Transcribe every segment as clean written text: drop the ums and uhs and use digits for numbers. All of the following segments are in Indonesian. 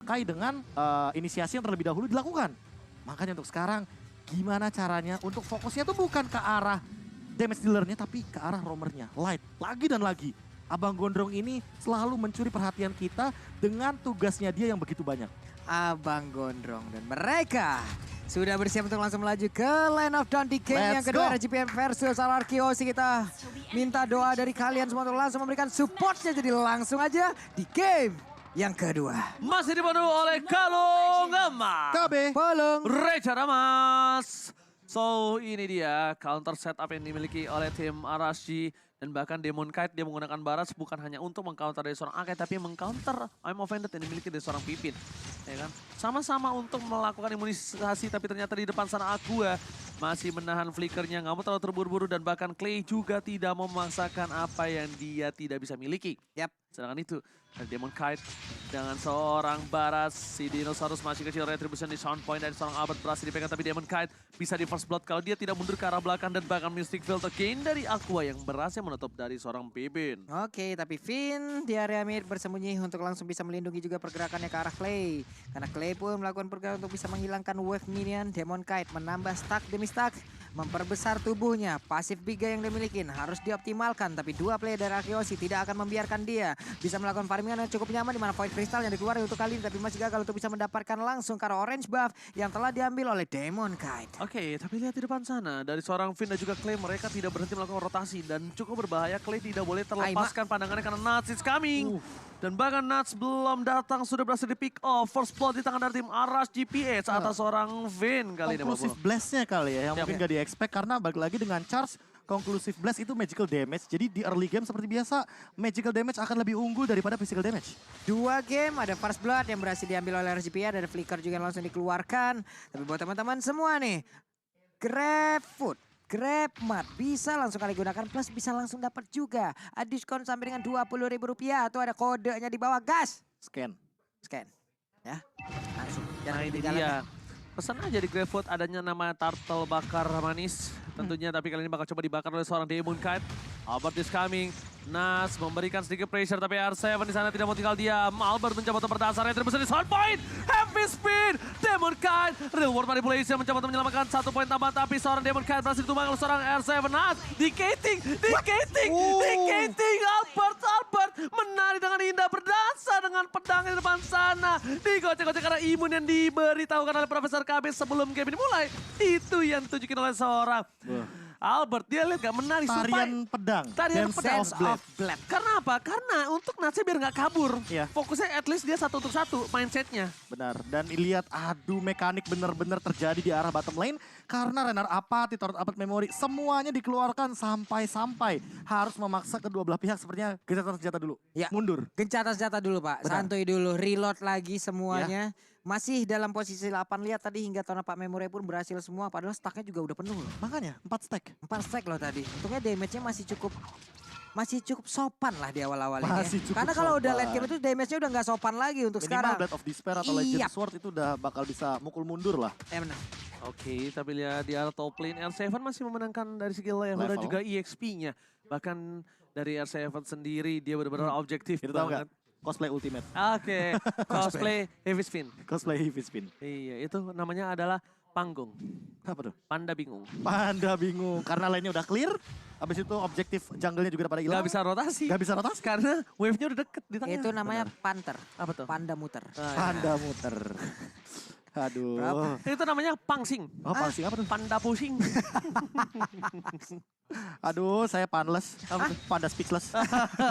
dipakai dengan inisiasi yang terlebih dahulu dilakukan. Makanya untuk sekarang gimana caranya untuk fokusnya tuh bukan ke arah damage dealernya tapi ke arah roamernya. Light lagi dan lagi. Abang Gondrong ini selalu mencuri perhatian kita dengan tugasnya dia yang begitu banyak. Abang Gondrong dan mereka sudah bersiap untuk langsung melaju ke Land of Dawn di game yang Let's kedua go. RGPM versus Arkeosi. Kita minta doa dari kalian semua untuk langsung memberikan supportnya, jadi langsung aja di game yang kedua. Masih dipandu oleh Kalung Emas. KB. Polong. Reca Damas. So ini dia counter setup yang dimiliki oleh tim Arashi. Dan bahkan Demon Kite dia menggunakan Baras bukan hanya untuk mengcounter dari seorang Akai. Tapi mengcounter I'm Offended yang dimiliki dari seorang Pipin. Ya kan? Sama-sama untuk melakukan imunisasi tapi ternyata di depan sana Aqua masih menahan flickernya. Nggak mau terlalu terburu-buru dan bahkan Clay juga tidak mau memaksakan apa yang dia tidak bisa miliki. Yap. Sedangkan itu dari Demon Kite dengan seorang Baras, si Dinosaurus masih kecil, retribution di sound point dari seorang Albert berhasil dipegang, tapi Demon Kite bisa di first blood kalau dia tidak mundur ke arah belakang dan bahkan Mystic Field again dari Aqua yang berhasil menutup dari seorang Pibin. Oke, tapi Finn di area mid bersembunyi untuk langsung bisa melindungi juga pergerakannya ke arah Clay. Karena Clay pun melakukan pergerakan untuk bisa menghilangkan wave minion. Demon Kite menambah stack demi stack, memperbesar tubuhnya. Pasif Biga yang dimiliki harus dioptimalkan, tapi dua player dari Arkeosi tidak akan membiarkan dia bisa melakukan farmingan yang cukup nyaman di mana Void Crystal yang dikeluarkan untuk kali ini, tapi masih gagal untuk bisa mendapatkan langsung karena orange buff yang telah diambil oleh Demon Kite. Oke, tapi lihat di depan sana dari seorang Finn dan juga Clay, mereka tidak berhenti melakukan rotasi dan cukup berbahaya. Clay tidak boleh terlepaskan pandangannya karena Nuts is coming. Dan bahkan Nuts belum datang sudah berhasil di pick off. First blood di tangan dari tim Arash GPH atas seorang Finn kali ini. Conclusive blast-nya kali ya, yang Siap. mungkin gak di-expect karena balik lagi dengan charge. Conclusive blast itu magical damage, jadi di early game seperti biasa magical damage akan lebih unggul daripada physical damage. Dua game, ada First Blood yang berhasil diambil oleh RGPA, ada Flicker juga yang langsung dikeluarkan. Tapi buat teman-teman semua nih, Grab Food, Grab Mart bisa langsung kali gunakan, plus bisa langsung dapat juga diskon sampai dengan Rp20.000 atau ada kodenya di bawah, gas. Scan. Scan, ya, langsung. Nah ini ketinggalan. dia. Pesan aja di GrabFood adanya nama turtle bakar manis. Tentunya tapi kali ini bakal coba dibakar oleh seorang Demon Kite. Albert is coming. Nas memberikan sedikit pressure tapi R7 di sana tidak mau tinggal diam. Albert mencoba untuk berdasar retribution di sound point. Heavy spin. Demon Kite. Real world manipulation mencoba untuk menyelamatkan 1 poin tambahan tapi seorang Demon Kite berhasil ditumbang oleh seorang R7. Nas dikating. Albert menarik dengan indah berdasar dengan pedang di depan sana. Digocek-gocek karena imun yang diberitahukan oleh Profesor KB sebelum game ini mulai. Itu yang ditunjukin oleh seorang Albert. Dia lihat gak menari. Tarian pedang. Tarian Dance pedang. of Blade. Blade. Karena apa? Karena untuk Natsnya biar nggak kabur. Iya. Fokusnya at least dia 1 untuk 1 mindsetnya. Benar, dan lihat adu mekanik benar-benar terjadi di arah bottom lane. Karena Renard Apathy, Torrent Apathy Memory, semuanya dikeluarkan sampai-sampai harus memaksa kedua belah pihak sepertinya gencatan senjata dulu. Ya. Mundur. Gencatan senjata dulu Pak, Benar. santuy dulu, reload lagi semuanya. Masih dalam posisi 8, lihat tadi hingga Torrent Pak Memory pun berhasil semua, padahal stacknya juga udah penuh loh. Makanya 4 stack. 4 stack loh tadi. Untungnya damage-nya masih cukup sopan lah di awal-awal ini. Masih cukup Karena kalau udah sopan. late game itu damage-nya udah nggak sopan lagi untuk Minimal sekarang. Blade of Despair atau Iya. Legend Sword itu udah bakal bisa mukul mundur lah. Benar. Oke, tapi lihat di arah top lane R7 masih memenangkan dari segi level dan Level. juga EXP-nya. Bahkan dari R7 sendiri dia benar-benar objektif Itu tahu banget. nggak? Cosplay Ultimate. Oke, cosplay Heavy Spin. Cosplay Heavy Spin. Iya, itu namanya adalah panggung. Apa tuh? Panda bingung. Panda bingung karena lainnya udah clear. Habis itu objektif jungle-nya juga udah pada hilang. Gak bisa rotasi. Gak bisa rotasi. Karena wave-nya udah deket di tengah. Itu namanya Panther. Apa tuh? Panda muter. Panda muter. Aduh. Berapa? Itu namanya pangsing. Oh, pangsing apa tuh? Panda pusing. Aduh, saya panless. Apa tuh? Panda speechless.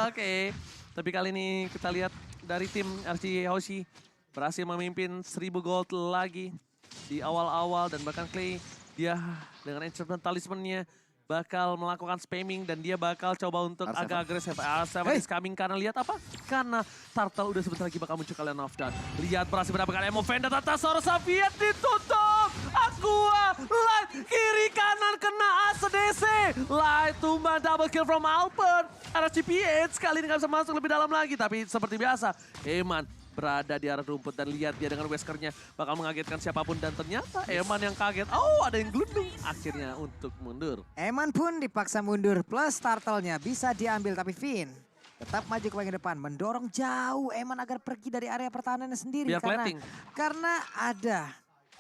Oke. Tapi kali ini kita lihat dari tim RC Hoshi berhasil memimpin 1000 gold lagi di awal-awal dan bahkan Clay dia dengan enchantment talismannya bakal melakukan spamming dan dia bakal coba untuk R7. agak agresif. R7 is coming karena lihat apa? Karena Turtle udah sebentar lagi bakal muncul kalian off dan lihat berhasil mendapatkan emo Vendetta atas Soros Soviet ditutup. Aqua light kiri kanan kena ACDC. Light tumbang double kill from Albert. RSGPH kali ini gak bisa masuk lebih dalam lagi tapi seperti biasa Eman berada di arah rumput dan lihat dia dengan weskernya bakal mengagetkan siapapun dan ternyata Eman yang kaget. Oh, ada yang gelundung akhirnya untuk mundur. Eman pun dipaksa mundur, plus turtle-nya bisa diambil, tapi Finn tetap maju ke bagian depan, mendorong jauh Eman agar pergi dari area pertahanannya sendiri. Biar plating. Karena ada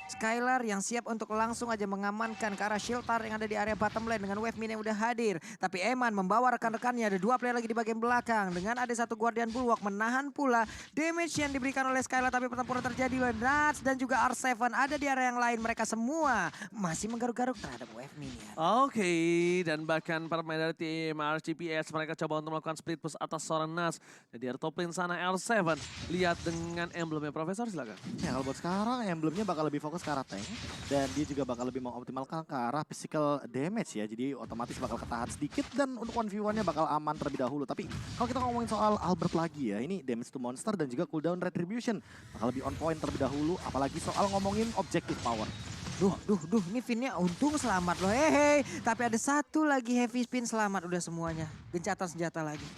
Skylar yang siap untuk langsung aja mengamankan ke arah Shieldar yang ada di area bottom lane dengan wave minion yang udah hadir. Tapi Eman membawa rekan-rekannya, ada 2 player lagi di bagian belakang. Dengan ada 1 Guardian Bulwark menahan pula damage yang diberikan oleh Skylar. Tapi pertempuran terjadi oleh Nats dan juga R7 ada di area yang lain. Mereka semua masih menggaruk-garuk terhadap wave minion. Oke, dan bahkan pemain dari tim RGPS mereka coba untuk melakukan split push atas seorang Nas. Jadi ada top lane sana R7. Lihat dengan emblemnya Profesor, silakan. Ya kalau buat sekarang emblemnya bakal lebih fokus ke arah tank. Dan dia juga bakal lebih mengoptimalkan ke arah physical damage ya. Jadi otomatis bakal ketahan sedikit dan untuk 1v1-nya bakal aman terlebih dahulu. Tapi kalau kita ngomongin soal Albert lagi ya, ini damage to monster dan juga cooldown retribution. Bakal lebih on point terlebih dahulu, apalagi soal ngomongin objective power. Duh, ini Finnya untung selamat loh, hehe. Tapi ada 1 lagi heavy spin selamat udah semuanya. Gencatan senjata lagi.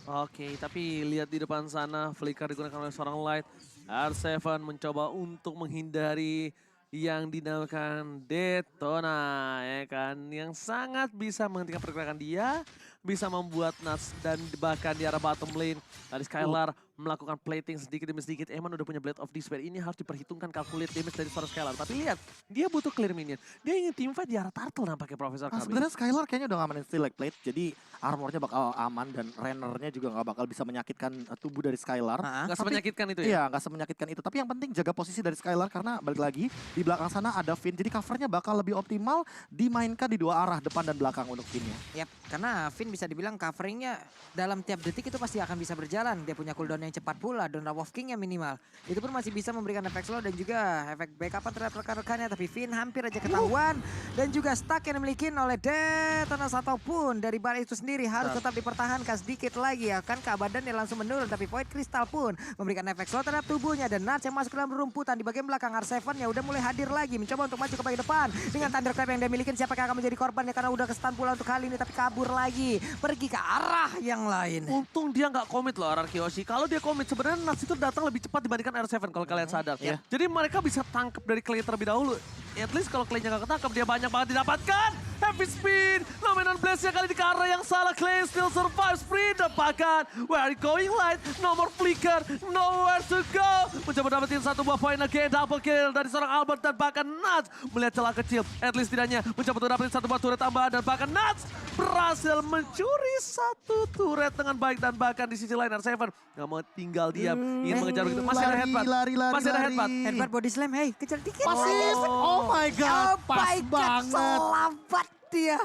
Oke, tapi lihat di depan sana, flicker digunakan oleh seorang Light. R7 mencoba untuk menghindari yang dinamakan Detona, ya kan. Yang sangat bisa menghentikan pergerakan dia, bisa membuat Nats dan bahkan di arah bottom lane. Tadi Skylar melakukan plating sedikit demi sedikit. Eman udah punya Blade of Despair. Ini harus diperhitungkan calculate damage dari seorang Skylar. Tapi lihat, dia butuh clear minion. Dia ingin teamfight di arah turtle nampaknya Profesor Kabi. Sebenarnya Skylar kayaknya udah ngamanin Steel Leg Plate. Jadi armornya bakal aman dan Rennernya juga nggak bakal bisa menyakitkan tubuh dari Skylar. Nggak semenyakitkan itu ya? Iya, nggak semenyakitkan itu. Tapi yang penting jaga posisi dari Skylar karena balik lagi di belakang sana ada Finn. Jadi covernya bakal lebih optimal dimainkan di 2 arah, depan dan belakang untuk Finnnya. Yap, karena Finn bisa dibilang coveringnya dalam tiap detik itu pasti akan bisa berjalan. Dia punya cooldown yang cepat pula, dan Wolf King yang minimal. Itu pun masih bisa memberikan efek slow dan juga efek backupan terhadap rekan-rekannya. Tapi Finn hampir aja ketahuan dan juga stuck yang dimiliki oleh Detonas ataupun dari bar itu sendiri harus tetap dipertahankan sedikit lagi ya. Kan keabadannya langsung menurun, tapi Void Crystal pun memberikan efek slow terhadap tubuhnya. Dan Nats yang masuk ke dalam rumputan di bagian belakang R7 ya udah mulai hadir lagi. Mencoba untuk maju ke bagian depan dengan Thunderclap yang dia miliki. Siapakah akan menjadi korbannya karena udah ke-stun pula untuk kali ini. Tapi kabur lagi, pergi ke arah yang lain. Untung dia nggak komit loh Ararkyoshi. Kalau dia komit sebenarnya Nats itu datang lebih cepat dibandingkan R7 kalau kalian sadar. Iya. Jadi mereka bisa tangkap dari Clay terlebih dahulu. At least kalau Clay-nya nggak ketangkap dia banyak banget didapatkan. Heavy spin, Nomenon Blaze-nya kali di ke arah yang salah. Clay still survive, sprint dapatkan. Where are you going Light? No more flicker, nowhere to go. Mencoba dapetin 1 buah poin again, double kill dari seorang Albert dan bahkan Nats melihat celah kecil. At least tidaknya mencoba untuk dapetin 1 buah turret tambahan dan bahkan Nats berhasil mencuri 1 turret dengan baik dan bahkan di sisi lain R7 nggak mau tinggal diam, ingin mengejar begitu. Masih ada headbutt, masih ada headbutt. Headbutt body slam, hey kejar dikit. Pasif, oh my god, pas banget. Selamat dia.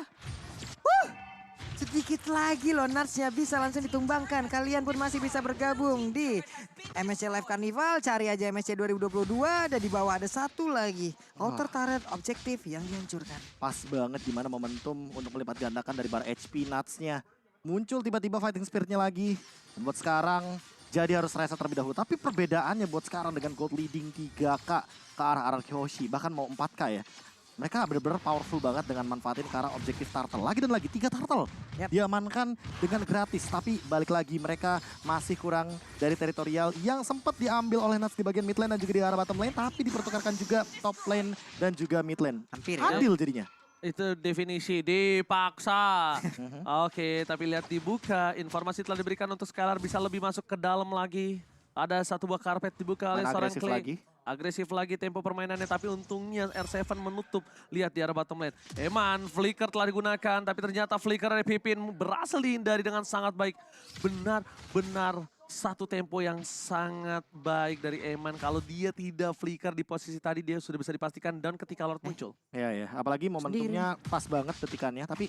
Sedikit lagi loh Nats-nya bisa langsung ditumbangkan. Kalian pun masih bisa bergabung di MSC Live Carnival. Cari aja MSC 2022 dan di bawah ada 1 lagi. Outer turret objektif yang dihancurkan. Pas banget gimana momentum untuk melipat gandakan dari bar HP Nuts-nya. Muncul tiba-tiba fighting spirit-nya lagi. Dan buat sekarang jadi harus reset terlebih dahulu. Tapi perbedaannya buat sekarang dengan gold leading 3K ke arah Ararkyoshi. Bahkan mau 4K ya. Mereka benar-benar powerful banget dengan manfaatin ke arah objektif turtle. Lagi dan lagi 3 turtle diamankan dengan gratis. Tapi balik lagi mereka masih kurang dari teritorial yang sempat diambil oleh Nats di bagian mid lane dan juga di arah bottom lane. Tapi dipertukarkan juga top lane dan juga mid lane. Hampir ya. Adil jadinya. Itu definisi dipaksa. Oke, tapi lihat dibuka. Informasi telah diberikan untuk Skylar bisa lebih masuk ke dalam lagi. Ada 1 buah karpet dibuka oleh Dan seorang agresif Clay. lagi. Agresif lagi tempo permainannya, tapi untungnya R7 menutup. Lihat di arah bottom lane. Eman, flicker telah digunakan, tapi ternyata flicker dari Pipin berhasil dihindari dengan sangat baik. Benar-benar 1 tempo yang sangat baik dari Eman. Kalau dia tidak flicker di posisi tadi, dia sudah bisa dipastikan down ketika Lord muncul. Ya, apalagi momentumnya pas banget ketikannya. Tapi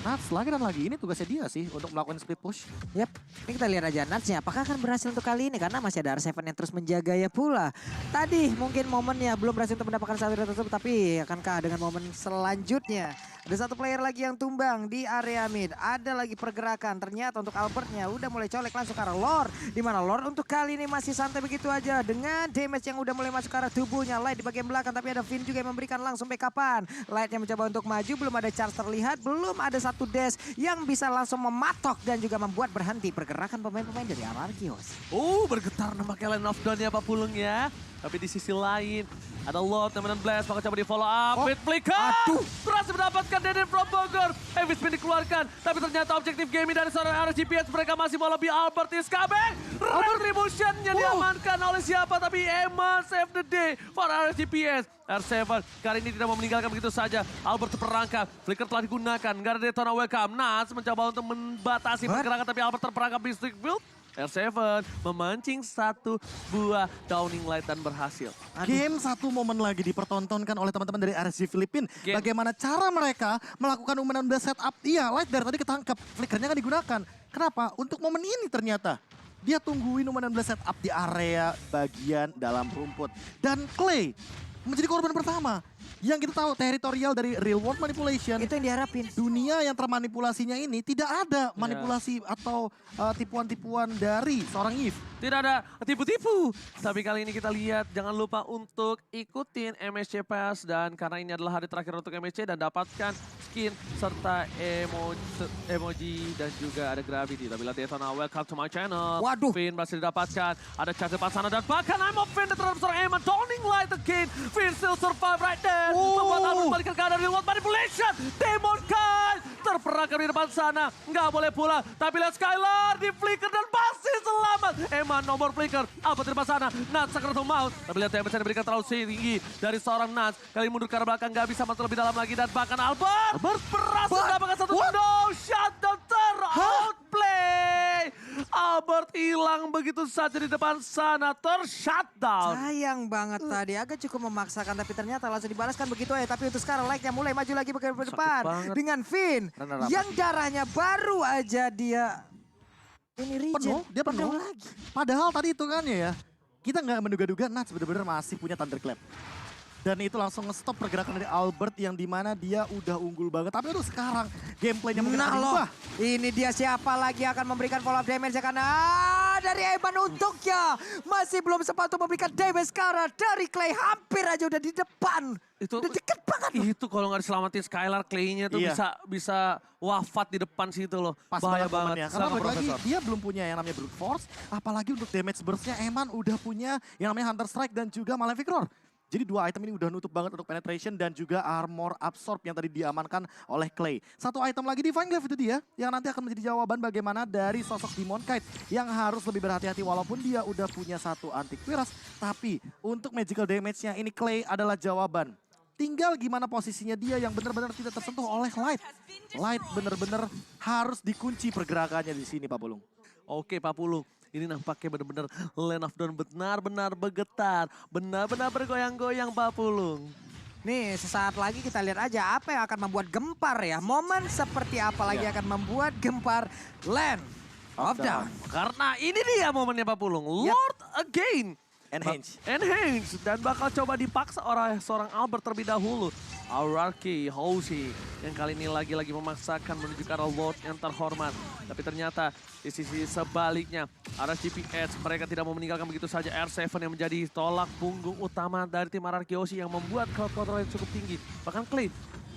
Nats lagi dan lagi ini tugasnya dia sih untuk melakukan split push. Yap, ini kita lihat aja Nats-nya apakah akan berhasil untuk kali ini karena masih ada R7 yang terus menjaga ya pula. Tadi mungkin momennya belum berhasil untuk mendapatkan 1 turret tersebut, tapi akankah dengan momen selanjutnya ada 1 player lagi yang tumbang di area mid. Ada lagi pergerakan, ternyata untuk Albertnya udah mulai colek langsung ke arah Lord. Di mana Lord untuk kali ini masih santai begitu aja dengan damage yang udah mulai masuk ke arah tubuhnya. Light di bagian belakang, tapi ada Finn juga yang memberikan langsung backupan. Light yang mencoba untuk maju, belum ada charge terlihat, belum ada 1 dash yang bisa langsung mematok dan juga membuat berhenti pergerakan pemain-pemain dari Ararkios. Bergetar nampaknya line of down ya Pak Pulung ya. Tapi di sisi lain, ada Lord yang Blast, maka coba di follow up Oh, with Flicker. aduh. Berhasil mendapatkan Deden from Bogor. Heavy spin dikeluarkan, tapi ternyata objektif gaming dari seorang RSGPS mereka masih mau lebih. Albert is coming. Retribution-nya diamankan oleh siapa, tapi Emma save the day for RSGPS. R7 kali ini tidak mau meninggalkan begitu saja. Albert terperangkap, Flicker telah digunakan, nggak ada Daytona welcome. Nats mencoba untuk membatasi pergerakan, tapi Albert terperangkap di stick build. R7 memancing satu buah Downing Light dan berhasil. Game satu momen lagi dipertontonkan oleh teman-teman dari RSG Filipina. Game. Bagaimana cara mereka melakukan umpan setup. Iya, Light dari tadi ketangkep. Flickernya nggak digunakan. Kenapa? Untuk momen ini ternyata. Dia tungguin umpan setup di area bagian dalam rumput. Dan Clay menjadi korban pertama. Yang kita tahu teritorial dari real world manipulation. Itu yang diharapin. Dunia yang termanipulasinya ini tidak ada manipulasi atau tipuan-tipuan dari seorang Eve. Tidak ada tipu-tipu. Tapi kali ini kita lihat, jangan lupa untuk ikutin MSC Pass. Dan karena ini adalah hari terakhir untuk MSC dan dapatkan skin serta emoji dan juga ada gravity. Tapi lihat Daytona, welcome to my channel. Waduh. Finn berhasil didapatkan. Ada charge depan sana dan bahkan I'm offended terhadap seorang Emma. Downing Light again. Finn still survive right there. Membuat Albert balik ke keadaan real world manipulation. Demon Knight terperangkap di depan sana. Nggak boleh pulang. Tapi lihat Skylar di flicker dan masih selamat. Emma nomor flicker. Albert di depan sana. Nats sakit untuk maut. Tapi lihat damage yang diberikan terlalu tinggi dari seorang Nats. Kali mundur ke arah belakang nggak bisa masuk lebih dalam lagi. Dan bahkan Albert berhasil mendapatkan satu no shutdown ter-outplay. Albert hilang begitu saja di depan sana. Ter-shutdown. Sayang banget tadi, agak cukup memaksakan tapi ternyata langsung dibalaskan begitu aja. Tapi untuk sekarang Like-nya mulai maju lagi ke depan banget. dengan Finn Runner up. yang darahnya baru aja dia ini regen. Dia penuh. lagi. Padahal tadi itu kan ya, kita nggak menduga-duga Nats benar-benar masih punya Thunderclap. Dan itu langsung nge-stop pergerakan dari Albert yang dimana dia udah unggul banget. Tapi aduh sekarang gameplaynya mungkin Nah akan loh, berubah. ini dia siapa lagi yang akan memberikan follow up damage ya karena dari Evan untuknya masih belum sempat untuk memberikan damage sekarang dari Clay hampir aja udah di depan. Itu Udah deket banget loh. Itu kalau nggak diselamatin Skylar, Clay-nya tuh Iya. bisa wafat di depan situ loh. Pas Bahaya banget momennya. banget. Karena Sama balik lagi Profesor. dia belum punya yang namanya Brute Force. Apalagi untuk damage burst-nya Eman udah punya yang namanya Hunter Strike dan juga Malefic Roar. Jadi dua item ini udah nutup banget untuk penetration dan juga armor absorb yang tadi diamankan oleh Clay. Satu item lagi Divine Glaive itu dia yang nanti akan menjadi jawaban bagaimana dari sosok Demon Knight yang harus lebih berhati-hati walaupun dia udah punya satu antivirus. Tapi untuk magical damage-nya ini Clay adalah jawaban. Tinggal gimana posisinya dia yang benar-benar tidak tersentuh oleh Light. Light benar-benar harus dikunci pergerakannya di sini Pak Pulung. Oke Pak Pulung. Ini nampaknya benar-benar Land of Dawn benar-benar bergetar. Benar-benar bergoyang-goyang Pak Pulung. Nih sesaat lagi kita lihat aja apa yang akan membuat gempar ya. Momen seperti apa lagi akan membuat gempar Land of Dawn. Karena ini dia momennya Pak Pulung. Lord again. Enhance. Enhance. Dan bakal coba dipaksa oleh seorang Albert terlebih dahulu. Auraki Hoshi yang kali ini lagi-lagi memaksakan menuju ke arah Lord yang terhormat. Tapi ternyata di sisi sebaliknya RSGPS mereka tidak mau meninggalkan begitu saja R7 yang menjadi tolak punggung utama dari tim Auraki Hoshi yang membuat crowd control yang cukup tinggi. Bahkan Clay,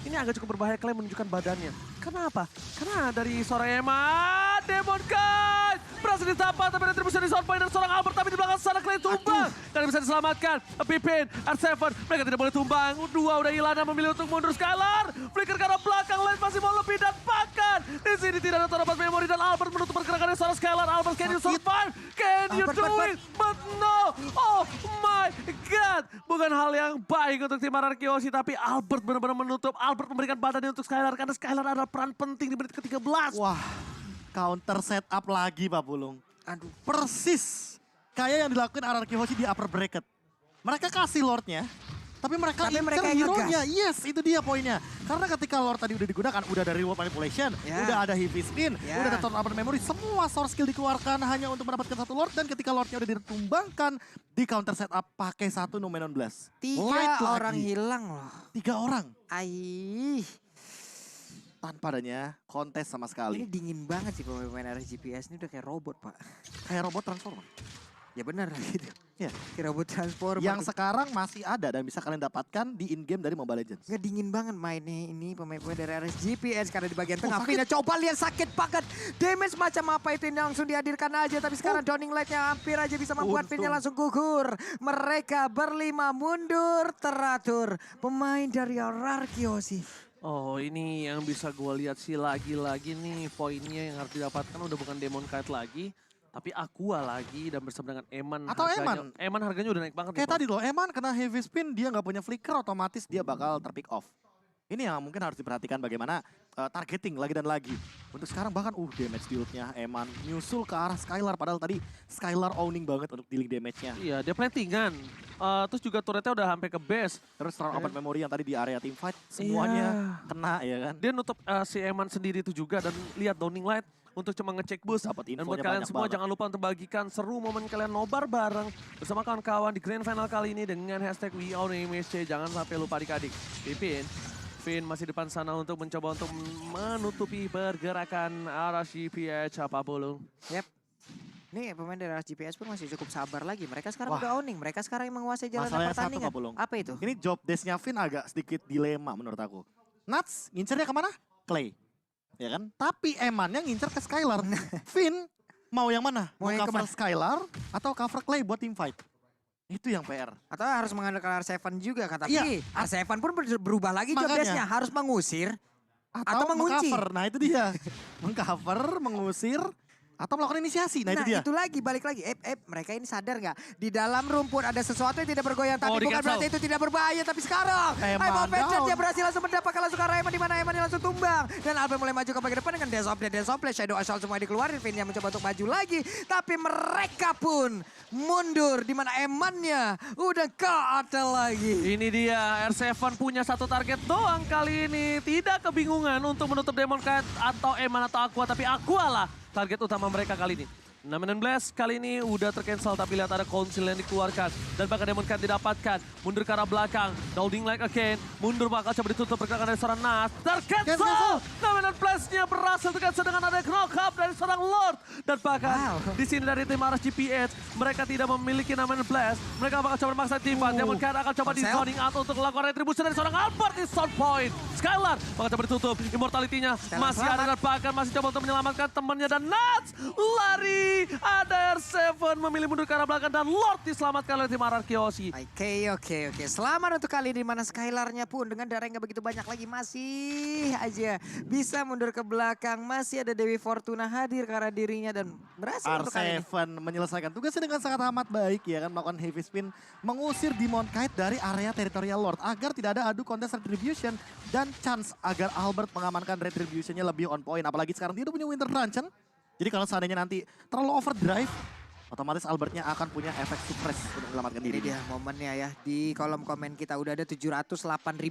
ini agak cukup berbahaya Clay menunjukkan badannya. Kenapa? Karena dari seorang Emma, Demon Knight berhasil ditapa tapi retribusi di soundpoint dan seorang Albert tapi di belakang sana Clay tumbang. Dan bisa diselamatkan. Pipin, R7, mereka tidak boleh tumbang. Dua udah hilang dan memilih untuk mundur. Skylar, flicker ke arah belakang, Light masih mau lebih dan bahkan di sini tidak ada terdapat memori dan Albert menutup pergerakan dari seorang Skylar. Albert, can you survive? Can you do it? But no! Oh my God! Bukan hal yang baik untuk tim Auraki Hoshi, tapi Albert benar-benar menutup. Albert memberikan badannya untuk Skylar karena Skylar adalah peran penting di menit ke-13. Wah, counter setup lagi Pak Pulung. Aduh. Persis kayak yang dilakukan RRQ Hoshi di upper bracket. Mereka kasih Lordnya, tapi mereka mereka incer yang hero-nya. Yes, itu dia poinnya. Karena ketika Lord tadi udah digunakan, udah ada reward manipulation, udah ada heavy spin, udah ada turn up memory. Semua source skill dikeluarkan hanya untuk mendapatkan satu Lord. Dan ketika Lordnya udah ditumbangkan, di counter setup pakai satu Numenon Blast. Light Tiga orang lagi. hilang loh. 3 orang. Aih. Tanpa adanya kontes sama Ini sekali. dingin banget sih pemain RSGPS ini udah kayak robot pak. Kayak robot transformer. Ya benar gitu. Iya. Robot transformer. Yang sekarang masih ada dan bisa kalian dapatkan di in-game dari Mobile Legends. Nggak dingin banget mainnya ini pemain-pemain dari RSGPS karena di bagian Oh, tengah. sakit. Vina coba lihat sakit banget. Damage macam apa itu ini langsung dihadirkan aja. Tapi sekarang Downing Light-nya hampir aja bisa membuat Untung. Vina langsung gugur. Mereka berlima mundur teratur. Pemain dari Ararkio sih. Oh, ini yang bisa gue lihat sih lagi-lagi nih poinnya yang harus didapatkan udah bukan Demon Kite lagi. Tapi Aqua lagi dan bersama dengan Eman. Atau harganya, Eman. Eman harganya udah naik banget. Kayak nih, tadi loh, Eman kena heavy spin, dia nggak punya flicker, otomatis dia bakal terpick off. Ini yang mungkin harus diperhatikan bagaimana targeting lagi dan lagi. Untuk sekarang bahkan damage deal-nya Eman nyusul ke arah Skylar. Padahal tadi Skylar owning banget untuk dealing damage-nya. Iya, dia plantingan. Terus juga turretnya udah sampai ke base. Terus round open memory yang tadi di area team fight, semuanya kena ya kan. Dia nutup si Eman sendiri itu juga dan lihat Downing Light untuk cuma ngecek boost. Dapat Dan infonya buat kalian banyak semua banget. jangan lupa untuk bagikan seru momen kalian nobar bareng bersama kawan-kawan di Grand Final kali ini dengan hashtag #WeAllNameSC. Jangan sampai lupa adik-adik. Vin masih depan sana untuk mencoba untuk menutupi pergerakan RSGPH apapun. Yep. Nih pemain dari RSGPS pun masih cukup sabar lagi. Mereka sekarang Wah. udah owning. Mereka sekarang yang menguasai jalan Masalahnya satu, pertandingan. Pak Pulung. Apa itu? Ini job desk-nya Finn agak sedikit dilema menurut aku. Nuts ngincernya kemana? Clay. Ya kan? Tapi Eman yang ngincer ke Skylar. Finn mau yang mana? Mau yang cover kemana? Skylar atau cover Clay buat team fight? Itu yang PR. Atau harus mengandalkan R7 juga kan. Tapi Iya. R7 pun berubah lagi job Makanya. desk-nya. Harus mengusir. Atau Atau mengunci. mengcover. Nah itu dia. Mengcover, mengusir, atau melakukan inisiasi. Nah, itu dia. itu lagi, balik lagi. Mereka ini sadar nggak? Di dalam rumput ada sesuatu yang tidak bergoyang. Tapi Oh, bukan di-cancel. berarti itu tidak berbahaya. Tapi sekarang, Eman Eman Venture down. dia berhasil langsung mendapatkan langsung ke arah Eman. Di mana Eman langsung tumbang. Dan Alben mulai maju ke bagian depan dengan Dance of Blade. Shadow Assault semua dikeluarin. Vin yang mencoba untuk maju lagi. Tapi mereka pun mundur. Di mana Emannya udah gak ada lagi. Ini dia, R7 punya satu target doang kali ini. Tidak kebingungan untuk menutup Demon Kite atau Eman atau Aqua. Tapi Aqua lah target utama mereka kali ini. Namen Blast kali ini udah tercancel tapi lihat ada konsil yang dikeluarkan. Dan bahkan Demon Kite didapatkan. Mundur ke arah belakang. Downing Light again. Mundur bakal coba ditutup pergerakan dari seorang Nas. Tercancel! Namen Blast-nya berhasil tercancel dengan ada knock up dari seorang Lord. Dan bahkan di sini dari tim RSGPH mereka tidak memiliki Namen Blast. Mereka bakal coba memaksa tim fight. Demon Kite akan coba di Marcel. zoning out untuk melakukan retribusi dari seorang Albert di sound point. Skylar bakal coba ditutup. Immortality-nya masih ada dan bahkan masih coba untuk menyelamatkan temannya dan Nats lari. Ada R7 memilih mundur ke arah belakang dan Lord diselamatkan oleh tim Ararkiosi. Oke. Selamat untuk kali di mana Skylar-nya pun dengan darah yang gak begitu banyak lagi masih aja bisa mundur ke belakang. Masih ada Dewi Fortuna hadir ke arah dirinya dan berhasil untuk kali ini. R7 menyelesaikan tugasnya dengan sangat amat baik ya kan, melakukan heavy spin, mengusir Demon Kite dari area teritorial Lord agar tidak ada adu kontes retribution dan chance agar Albert mengamankan retributionnya lebih on point. Apalagi sekarang dia udah punya Winter Truncheon. Jadi kalau seandainya nanti terlalu overdrive, otomatis Albertnya akan punya efek suppress untuk menyelamatkan Ini diri. dia momennya ya. Di kolom komen kita udah ada 708.000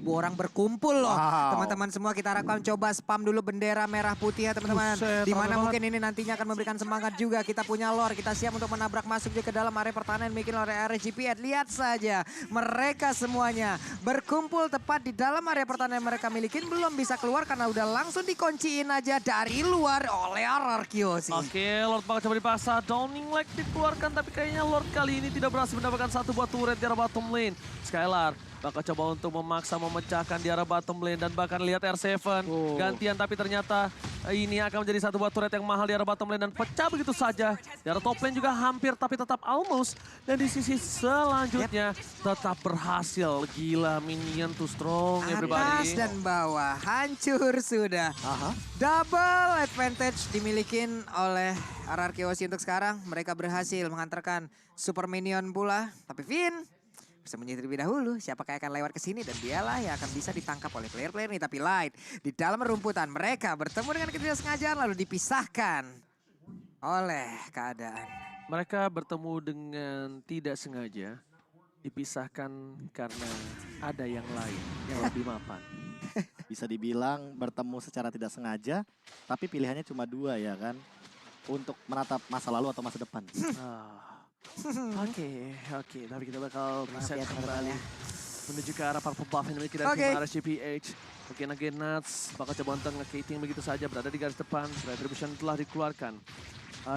orang berkumpul loh. Wow. Teman-teman semua kita harapkan coba spam dulu bendera merah putih ya teman-teman. Buset, Dimana rame mungkin ini nantinya akan memberikan semangat juga. Kita punya lore, kita siap untuk menabrak masuk juga ke dalam area pertahanan bikin oleh RSGPH. Lihat saja mereka semuanya berkumpul tepat di dalam area pertahanan yang mereka milikin. Belum bisa keluar karena udah langsung dikunciin aja dari luar oleh Ararkio sih. Oke, Lord bakal coba dipaksa. Downing Light dikeluarkan tapi kayaknya Lord kali ini tidak berhasil mendapatkan satu buah turret di arah bottom lane. Skylar bakal coba untuk memaksa memecahkan di arah bottom lane dan bahkan lihat R7 gantian tapi ternyata ini akan menjadi satu buah turret yang mahal di arah bottom lane dan pecah begitu saja. Di arah top lane juga hampir tapi tetap almost. Dan di sisi selanjutnya tetap berhasil. Gila, minion too strong Atas everybody. dan bawah hancur sudah. Aha. Double advantage dimilikin oleh Ararkiosi untuk sekarang. Mereka berhasil mengantarkan super minion pula. Tapi Vin bersembunyi terlebih dahulu. Siapakah yang akan lewat ke sini dan dialah yang akan bisa ditangkap oleh player-player ini. Tapi Light di dalam rumputan mereka bertemu dengan ketidaksengajaan lalu dipisahkan oleh keadaan. Mereka bertemu dengan tidak sengaja. Dipisahkan karena ada yang lain yang lebih mapan. Bisa dibilang bertemu secara tidak sengaja, tapi pilihannya cuma dua ya kan. Untuk menatap masa lalu atau masa depan. Oke. Tapi kita bakal Maaf reset ya, teman-teman kembali. ya. Menuju ke arah purple buff yang dimiliki dari Oke. tim RSGPH. Mungkin again Nuts bakal coba untuk nge-kating begitu saja. Berada di garis depan. Retribution telah dikeluarkan.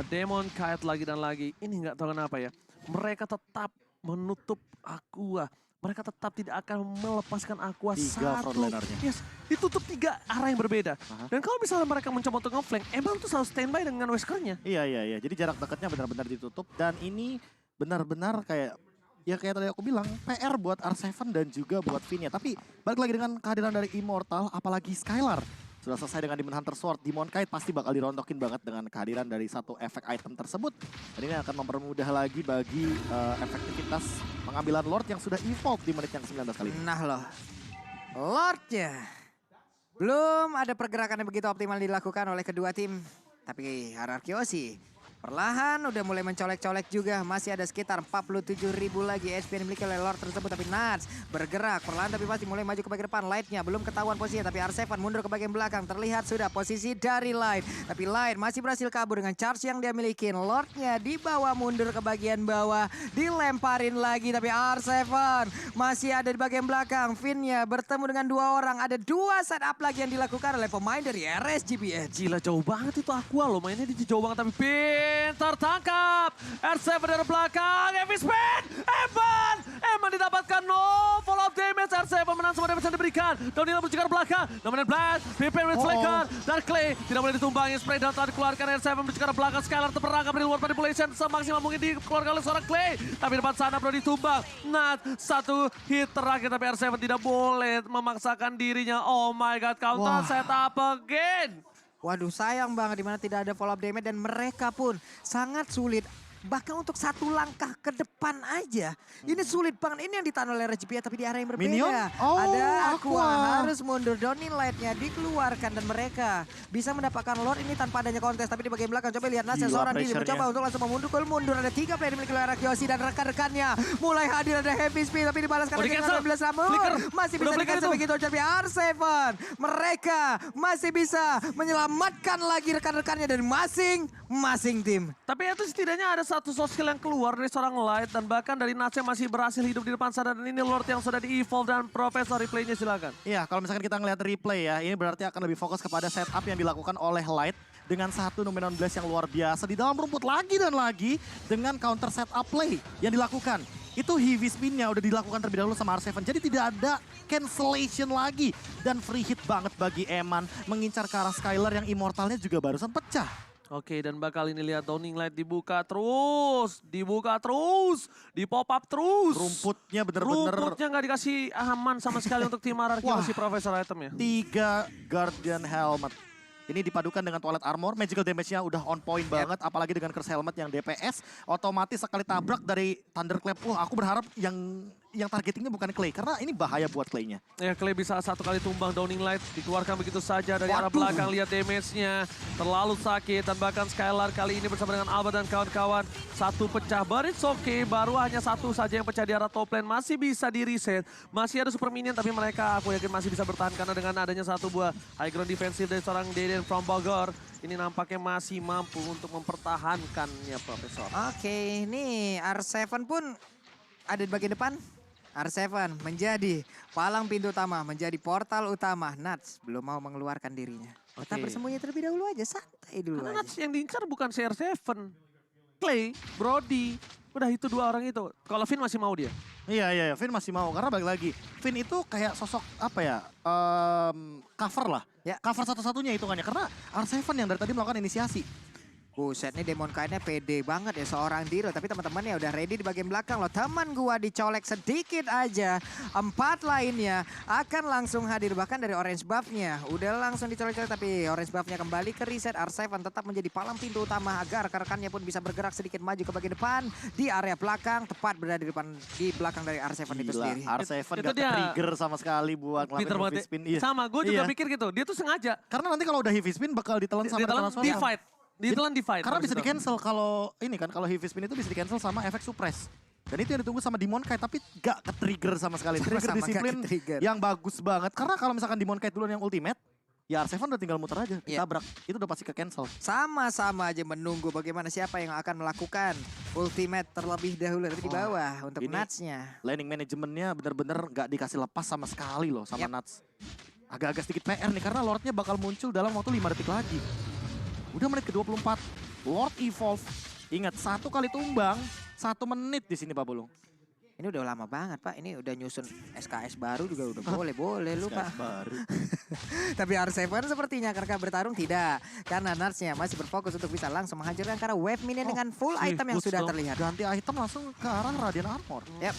Demon Kite lagi dan lagi. Ini nggak tahu kenapa ya. mereka tetap menutup Aqua. Mereka tetap tidak akan melepaskan Aqua 3 satu. frontlinernya. Yes, ditutup 3 arah yang berbeda. Aha. Dan kalau misalnya mereka mencoba untuk nge-flank, emang tuh selalu standby dengan Weskernya. Iya. Jadi jarak dekatnya benar-benar ditutup dan ini benar-benar kayak ya kayak tadi aku bilang PR buat R7 dan juga buat Vinya. Tapi balik lagi dengan kehadiran dari Immortal apalagi Skylar. Sudah selesai dengan Demon Hunter Sword, Demon Kite pasti bakal dirontokin banget dengan kehadiran dari satu efek item tersebut. Dan ini akan mempermudah lagi bagi efektivitas pengambilan Lord yang sudah evolve di menit yang ke-19 kali ini. Nah loh, Lordnya belum ada pergerakan yang begitu optimal dilakukan oleh kedua tim. Tapi Ararkiosi perlahan udah mulai mencolek-colek juga. Masih ada sekitar 47.000 lagi HP yang dimiliki oleh Lord tersebut. Tapi Nats bergerak perlahan tapi pasti mulai maju ke bagian depan. Lightnya belum ketahuan posisinya. Tapi R7 mundur ke bagian belakang. Terlihat sudah posisi dari Light. Tapi Light masih berhasil kabur dengan charge yang dia miliki. Lordnya dibawa mundur ke bagian bawah. Dilemparin lagi. Tapi R7 masih ada di bagian belakang. Finnya bertemu dengan 2 orang. Ada 2 setup lagi yang dilakukan oleh pemain dari RSGBH. Gila jauh banget itu Aqua loh, mainnya di jauh banget tapi tertangkap. R7 dari belakang, heavy spin, Evan didapatkan no follow up damage. R7 menang semua damage yang diberikan. Downhill berjaga ke belakang, Dominant Blast, Pippen with Flicker, dan Clay tidak boleh ditumbangi. Spray down telah dikeluarkan. R7 berjaga ke belakang, Skylar terperangkap dari luar manipulation semaksimal mungkin dikeluarkan oleh seorang Clay. Tapi depan sana bro ditumbang. Nat, 1 hit terakhir tapi R7 tidak boleh memaksakan dirinya. Oh my god, counter setup again. Waduh sayang banget dimana tidak ada follow up damage dan mereka pun sangat sulit. Bahkan untuk 1 langkah ke depan aja. Ini sulit banget. Ini yang ditahan oleh RGPA tapi di arah yang berbeda. Minion? Oh, ada Aqua Aqua. harus mundur. Downing Light-nya dikeluarkan dan mereka bisa mendapatkan Lord ini tanpa adanya kontes. Tapi di bagian belakang coba lihat Nasa Gila, seorang diri pressure-nya. mencoba untuk langsung mundur. Ada 3 player dimiliki oleh Ararkiosi dan rekan-rekannya. Mulai hadir ada heavy speed tapi dibalaskan Oh, dengan di-cancel. 12 namun Flicker. masih Udah bisa flicker di-cancel itu. begitu. Tapi R7 mereka masih bisa menyelamatkan lagi rekan-rekannya dari masing-masing tim. Tapi itu setidaknya ada 1 soft skill yang keluar dari seorang Light dan bahkan dari Nats yang masih berhasil hidup di depan sana dan ini Lord yang sudah di-evolve dan Profesor replaynya silakan. Iya, kalau misalkan kita ngelihat replay ya, ini berarti akan lebih fokus kepada setup yang dilakukan oleh Light dengan 1 Dominant Blast yang luar biasa di dalam rumput lagi dan lagi dengan counter setup play yang dilakukan. Itu heavy spin-nya udah dilakukan terlebih dahulu sama R7. Jadi tidak ada cancellation lagi. Dan free hit banget bagi Eman mengincar ke arah Skylar yang immortalnya juga barusan pecah. Oke, dan bakal ini lihat Downing Light dibuka terus, di pop up terus. Rumputnya bener-bener Rumputnya nggak dikasih aman sama sekali untuk tim Ararkiosi Profesor item ya. 3 Guardian Helmet. Ini dipadukan dengan Toilet Armor, magical damage-nya udah on point banget. Apalagi dengan Curse Helmet yang DPS, otomatis sekali tabrak dari Thunderclap. Wah, aku berharap yang targetingnya bukan Clay, karena ini bahaya buat Clay-nya. Ya, Clay bisa 1 kali tumbang. Downing Light dikeluarkan begitu saja dari arah Waduh. belakang. Lihat damage-nya, terlalu sakit. Dan bahkan Skylar kali ini bersama dengan Alba dan kawan-kawan. 1 pecah, but it's okay. Baru hanya 1 saja yang pecah di arah top lane. Masih bisa di-reset. Masih ada super minion, tapi mereka aku yakin masih bisa bertahan. Karena dengan adanya 1 buah high ground defensive dari seorang Deden from Bogor. Ini nampaknya masih mampu untuk mempertahankannya Profesor. Oke, ini R7 pun ada di bagian depan. R7 menjadi palang pintu utama, menjadi portal utama. Nats belum mau mengeluarkan dirinya. Tetap Oke. bersembunyi terlebih dahulu aja, santai dulu Karena aja. Nats yang diincar bukan CR7. Clay, Brody, udah itu 2 orang itu. Kalau Finn masih mau dia. Iya, Finn masih mau. Karena balik lagi, Finn itu kayak sosok apa ya, cover lah. Ya. Cover satu-satunya hitungannya. Karena R7 yang dari tadi melakukan inisiasi. Buset nih Demon Kite-nya pede banget ya seorang Diro. Tapi teman-temannya udah ready di bagian belakang loh. Teman gua dicolek sedikit aja. 4 lainnya akan langsung hadir. Bahkan dari orange buff-nya. Udah langsung dicolek-colek tapi orange buff-nya kembali ke reset. R7 tetap menjadi palang pintu utama agar rekan-rekannya pun bisa bergerak sedikit maju ke bagian depan. Di area belakang. Tepat berada di belakang dari R7 itu sendiri. R7 Itu gak dia. trigger sama sekali buat Pinter ngelakuin banget. heavy spin. Iya. Sama, gue juga Iya. pikir gitu. Dia tuh sengaja. Karena nanti kalau udah heavy spin bakal ditelan sama Ditelan rekan di Suara. fight. Ditelan di fight. Karena bisa habis di itu. cancel kalau ini kan, kalau heavy spin itu bisa di cancel sama efek suppress. Dan itu yang ditunggu sama Demon Kite tapi gak ke-trigger sama sekali. Trigger Sama-sama gak disiplin ke-trigger. yang bagus banget. Karena kalau misalkan Demon Kite duluan yang ultimate, ya R7 udah tinggal muter aja, Iya. ditabrak. Itu udah pasti ke-cancel. Sama-sama aja menunggu bagaimana siapa yang akan melakukan ultimate terlebih dahulu. Tapi di Wah, bawah untuk ini- Nats-nya. Laning manajemennya bener-bener gak dikasih lepas sama sekali loh sama Yap. Nats. Agak-agak sedikit PR nih karena Lordnya bakal muncul dalam waktu 5 detik lagi. Udah menit ke-24, Lord evolve. Ingat, 1 kali tumbang, 1 menit di sini Pak Pulung. Ini udah lama banget Pak, ini udah nyusun SKS baru juga udah boleh lu Pak. Baru. Tapi R7 sepertinya karena bertarung tidak. Karena Nuts-nya masih berfokus untuk bisa langsung menghancurkan karena wave minion dengan full item yang sudah terlihat. Ganti item langsung ke arah Radiant Armor. Yap.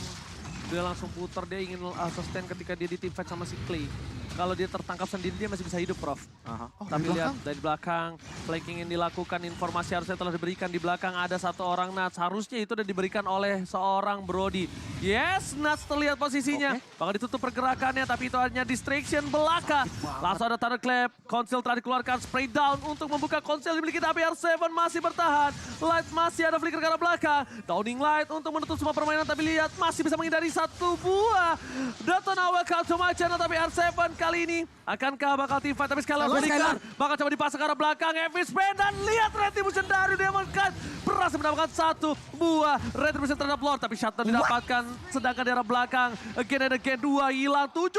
Dia langsung putar, dia ingin sustain ketika dia di teamfight sama si Clay. Kalau dia tertangkap sendiri dia masih bisa hidup, Prof. Oh, Tapi lihat dari belakang, flanking yang dilakukan, informasi harusnya telah diberikan di belakang ada 1 orang Nuts. Harusnya itu udah diberikan oleh seorang Brody. Yes, Nuts terlihat posisinya. Bakal ditutup pergerakannya, tapi itu hanya distraction belaka. Langsung ada Thunderclap, Conceal telah dikeluarkan, spray down untuk membuka Conceal dimiliki, tapi R7 masih bertahan. Light masih ada flicker ke arah belakang. Downing Light untuk menutup semua permainan, tapi lihat masih bisa menghindari 1 buah. Datonawa Kauto Macana, tapi R7 kali ini akankah bakal teamfight, tapi Skylar berikan. Bakal coba dipasang ke arah belakang, Evis Band, dan lihat Retribution dari Demon Knight berhasil mendapatkan 1 buah Retribution terhadap Lord, tapi shutdown didapatkan, sedangkan di arah belakang, again and again, 2 hilang, 72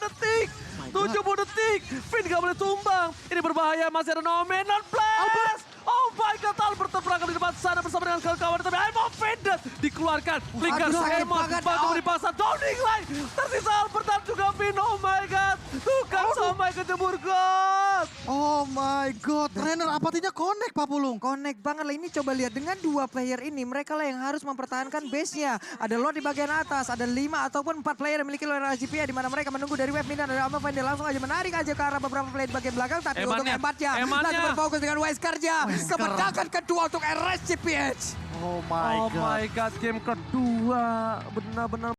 detik. 70 detik, Finn gak boleh tumbang. Ini berbahaya, masih ada Nomenon Blast. Oh my God, Albert terperangkap di depan sana bersama dengan kawan-kawan. Tapi I'm offended, dikeluarkan. Flicker, Hermon, bantu dipasang. Downing Line, tersisa Albert dan juga Finn. Oh my God, tukang sampai kejebur God. Oh my God, trainer apatinya connect Pak Pulung. Connect banget lah, ini coba lihat dengan 2 player ini, mereka lah yang harus mempertahankan base-nya. Ada Lord di bagian atas, ada 5 ataupun 4 player yang memiliki Lord RGP, di mana mereka menunggu dari wave minion dari Alpha Find, langsung aja menarik aja ke arah beberapa player di bagian belakang, tapi untuk Ematnya lagi berfokus dengan Wesker-nya. Kemenangan kedua untuk RSCPH. Oh my God. Game kedua benar-benar